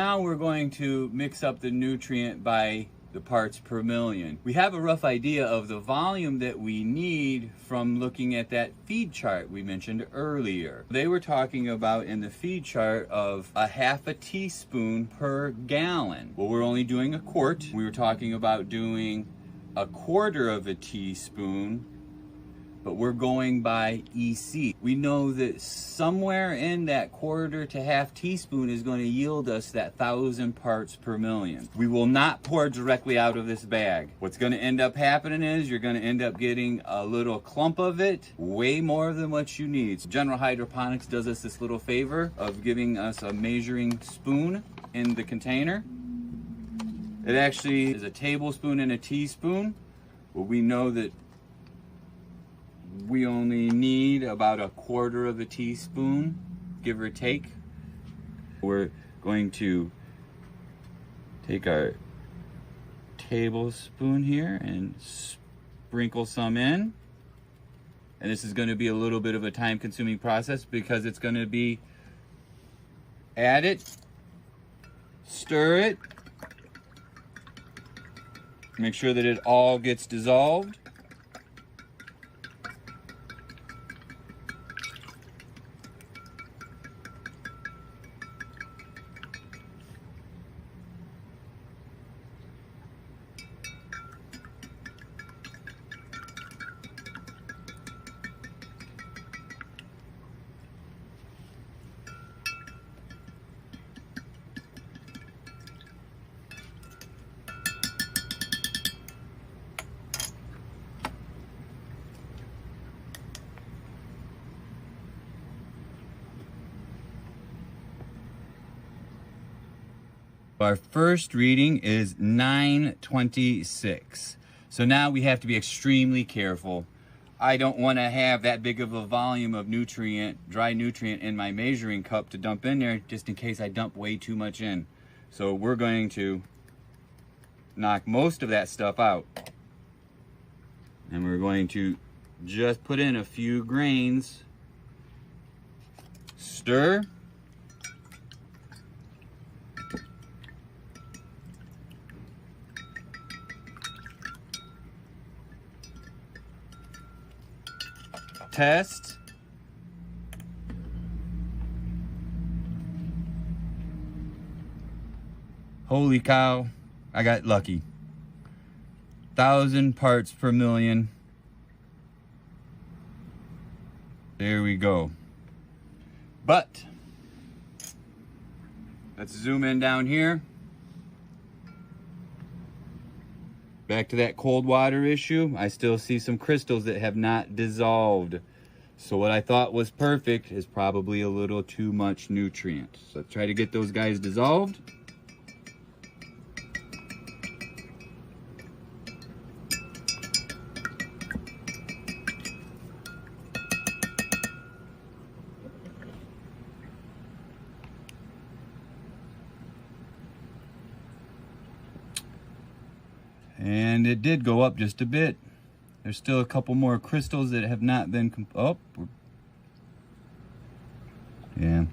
Now we're going to mix up the nutrient by the parts per million. We have a rough idea of the volume that we need from looking at that feed chart we mentioned earlier. They were talking about in the feed chart of a half a teaspoon per gallon. Well, we're only doing a quart. We were talking about doing a quarter of a teaspoon, but we're going by EC. We know that somewhere in that quarter to half teaspoon is going to yield us that 1,000 parts per million. We will not pour directly out of this bag. What's going to end up happening is you're going to end up getting a little clump of it, way more than what you need. So General Hydroponics does us this little favor of giving us a measuring spoon in the container. It actually is a tablespoon and a teaspoon, but we know that we only need about a quarter of a teaspoon, give or take. We're going to take our tablespoon here and sprinkle some in. And this is going to be a little bit of a time-consuming process because it's going to be add it, stir it, make sure that it all gets dissolved. Our first reading is 926. So now we have to be extremely careful. I don't want to have that big of a volume of nutrient, dry nutrient in my measuring cup to dump in there just in case I dump way too much in. So we're going to knock most of that stuff out. And we're going to just put in a few grains. Stir. Test. Holy cow, I got lucky. 1,000 parts per million. There we go. But let's zoom in down here. Back to that cold water issue, I still see some crystals that have not dissolved. So what I thought was perfect is probably a little too much nutrient. So try to get those guys dissolved. And it did go up just a bit. There's still a couple more crystals that have not been, yeah,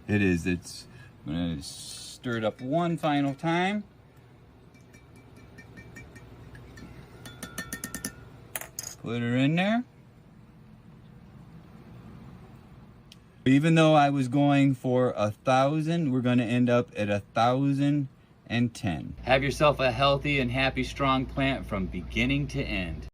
it is. I'm gonna stir it up one final time. Put her in there. Even though I was going for 1,000, we're gonna end up at 1,010. Have yourself a healthy and happy, strong plant from beginning to end.